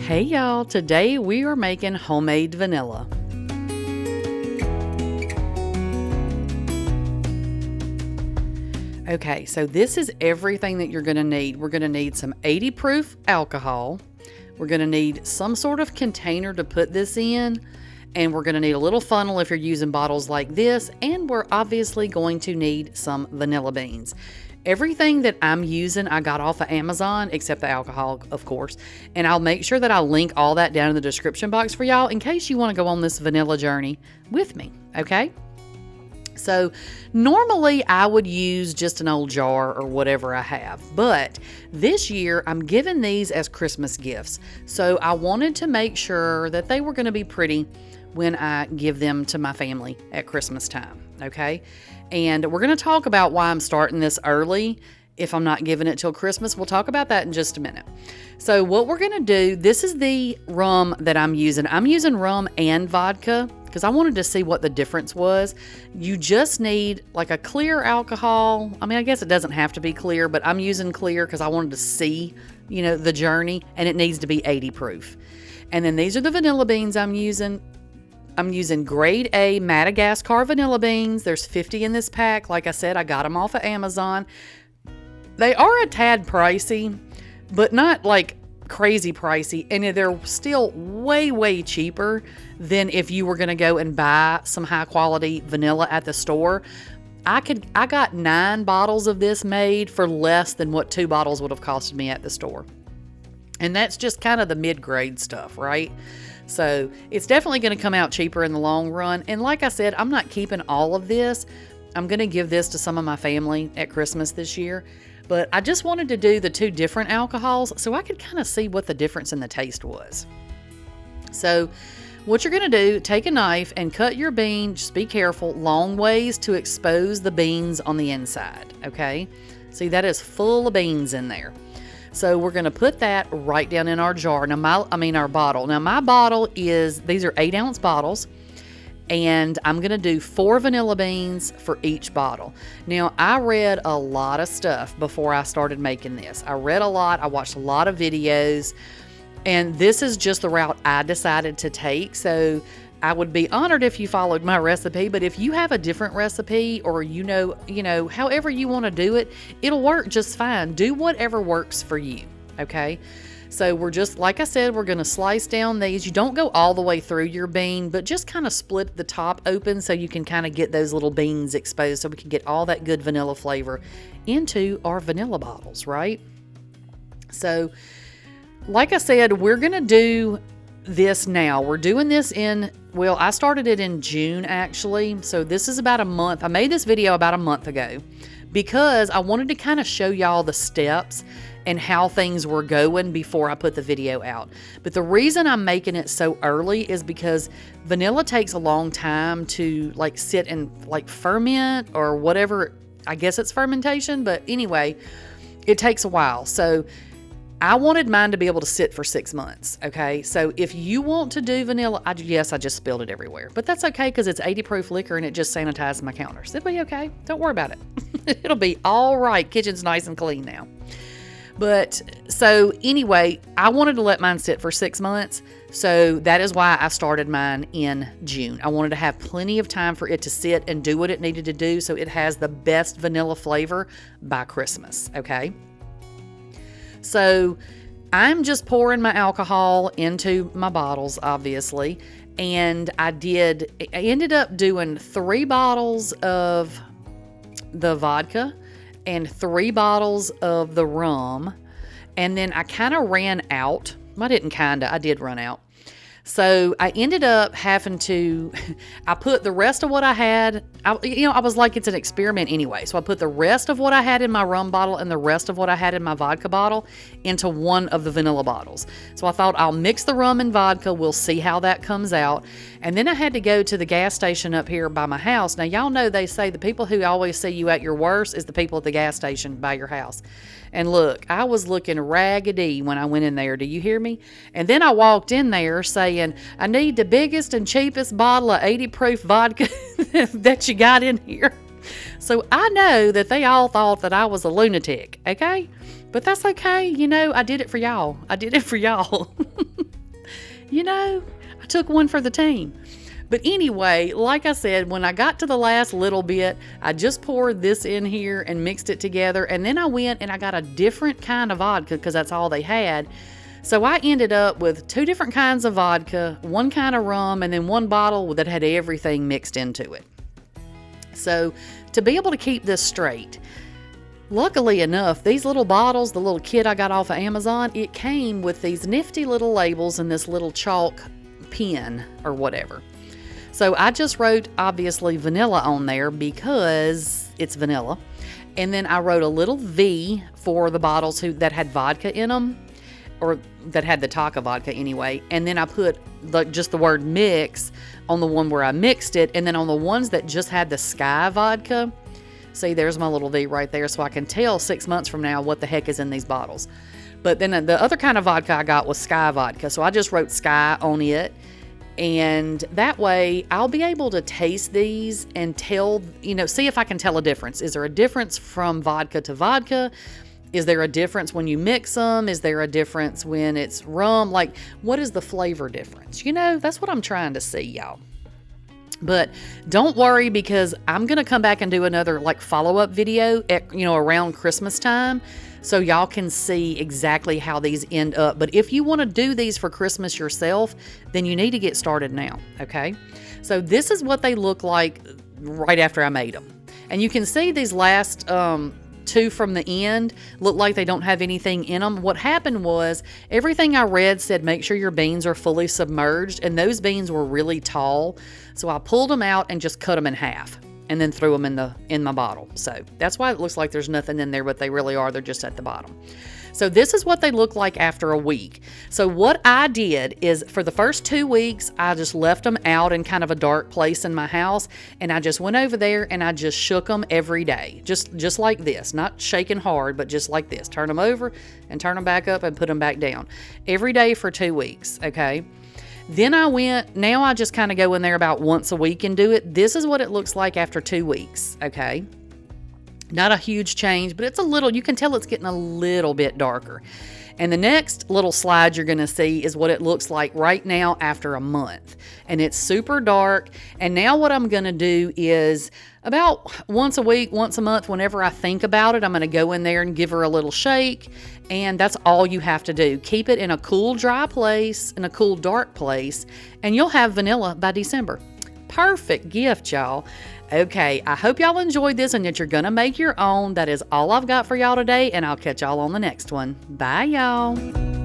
Hey y'all, today we are making homemade vanilla. Okay, so this is everything that you're going to need. We're going to need some 80 proof alcohol. We're going to need some sort of container to put this in. And we're going to need a little funnel if you're using bottles like this. And we're obviously going to need some vanilla beans. Everything that I'm using, I got off of Amazon, except the alcohol, of course. And I'll make sure that I link all that down in the description box for y'all in case you want to go on this vanilla journey with me, okay? So normally I would use just an old jar or whatever I have, but this year I'm giving these as Christmas gifts. So I wanted to make sure that they were going to be pretty when I give them to my family at Christmas time, okay? And we're going to talk about why I'm starting this early. If I'm not giving it till Christmas, we'll talk about that in just a minute. So what we're going to do, this is the rum that I'm using. I'm using rum and vodka because I wanted to see what the difference was. You just need like a clear alcohol. I mean, I guess it doesn't have to be clear, but I'm using clear because I wanted to see, the journey, and it needs to be 80 proof. And then these are the vanilla beans I'm using. I'm using grade A Madagascar vanilla beans. There's 50 in this pack. Like I said, I got them off of Amazon. They are a tad pricey, but not like crazy pricey. And they're still way, way cheaper than if you were going to go and buy some high quality vanilla at the store. I got 9 bottles of this made for less than what 2 bottles would have costed me at the store. And that's just kind of the mid-grade stuff, right? So it's definitely going to come out cheaper in the long run. And like I said, I'm not keeping all of this. I'm going to give this to some of my family at Christmas this year. But I just wanted to do the 2 different alcohols so I could kind of see what the difference in the taste was. So what you're going to do, take a knife and cut your bean, just be careful, long ways to expose the beans on the inside, okay? See, that is full of beans in there. So we're going to put that right down in our jar. Now, our bottle. Now, my bottle these are 8-ounce bottles, and I'm going to do 4 vanilla beans for each bottle. Now, I read a lot of stuff before I started making this. I read a lot. I watched a lot of videos, and this is just the route I decided to take. So I would be honored if you followed my recipe, but if you have a different recipe or however you want to do it, it'll work just fine. Do whatever works for you, okay? So we're just, like I said, we're going to slice down these. You don't go all the way through your bean, but just kind of split the top open so you can kind of get those little beans exposed so we can get all that good vanilla flavor into our vanilla bottles, right? So, like I said, we're going to do this now. We're doing this I started it in June actually. So this is about a month. I made this video about a month ago because I wanted to kind of show y'all the steps and how things were going before I put the video out. But the reason I'm making it so early is because vanilla takes a long time to sit and ferment or whatever. I guess it's fermentation, but anyway, it takes a while. So I wanted mine to be able to sit for 6 months, okay? So if you want to do vanilla, I just spilled it everywhere. But that's okay because it's 80 proof liquor and it just sanitizes my counters. It'll be okay. Don't worry about it. It'll be all right. Kitchen's nice and clean now. But so anyway, I wanted to let mine sit for 6 months. So that is why I started mine in June. I wanted to have plenty of time for it to sit and do what it needed to do so it has the best vanilla flavor by Christmas, okay? So I'm just pouring my alcohol into my bottles, obviously, and I ended up doing 3 bottles of the vodka and 3 bottles of the rum, and then I kind of ran out. I did run out. So I ended up having to, I put the rest of what I had, I was like, it's an experiment anyway. So I put the rest of what I had in my rum bottle and the rest of what I had in my vodka bottle into one of the vanilla bottles. So I thought I'll mix the rum and vodka. We'll see how that comes out. And then I had to go to the gas station up here by my house. Now, y'all know they say the people who always see you at your worst is the people at the gas station by your house. And look, I was looking raggedy when I went in there. Do you hear me? And then I walked in there saying, I need the biggest and cheapest bottle of 80 proof vodka that you got in here. So I know that they all thought that I was a lunatic, okay? But that's okay. I did it for y'all. I took one for the team. But anyway, like I said, when I got to the last little bit, I just poured this in here and mixed it together. And then I went and I got a different kind of vodka because that's all they had. So I ended up with 2 different kinds of vodka, 1 kind of rum, and then 1 bottle that had everything mixed into it. So to be able to keep this straight, luckily enough, these little bottles, the little kit I got off of Amazon, it came with these nifty little labels and this little chalk pen or whatever. So I just wrote, obviously, vanilla on there because it's vanilla. And then I wrote a little V for the bottles that had vodka in them, or that had the Taka vodka anyway. And then I put just the word mix on the one where I mixed it. And then on the ones that just had the Sky vodka, see, there's my little V right there. So I can tell 6 months from now what the heck is in these bottles. But then the other kind of vodka I got was Sky vodka. So I just wrote Sky on it. And that way I'll be able to taste these and tell, see if I can tell a difference. Is there a difference from vodka to vodka? Is there a difference when you mix them? Is there a difference when it's rum? Like, what is the flavor difference? That's what I'm trying to see, y'all. But don't worry, because I'm going to come back and do another follow-up video around Christmas time, so y'all can see exactly how these end up. But if you want to do these for Christmas yourself, then you need to get started now, okay? So this is what they look like right after I made them. And you can see these last 2 from the end look like they don't have anything in them. What happened was everything I read said make sure your beans are fully submerged, and those beans were really tall. So I pulled them out and just cut them in half and then threw them in my bottle. So that's why it looks like there's nothing in there, but they really are. They're just at the bottom. So this is what they look like after a week. So what I did is for the first 2 weeks, I just left them out in kind of a dark place in my house. And I just went over there and I just shook them every day. Just like this, not shaking hard, but just like this. Turn them over and turn them back up and put them back down every day for 2 weeks. Okay. Then now I just kind of go in there about once a week and do it. This is what it looks like after 2 weeks. Okay. Not a huge change, but it's a little, you can tell it's getting a little bit darker. And the next little slide you're going to see is what it looks like right now after a month. And it's super dark. And now what I'm going to do is about once a week, once a month, whenever I think about it, I'm going to go in there and give her a little shake. And that's all you have to do. Keep it in a cool, dry place, in a cool, dark place, and you'll have vanilla by December. Perfect gift, y'all. Okay, I hope y'all enjoyed this and that you're going to make your own. That is all I've got for y'all today, and I'll catch y'all on the next one. Bye, y'all.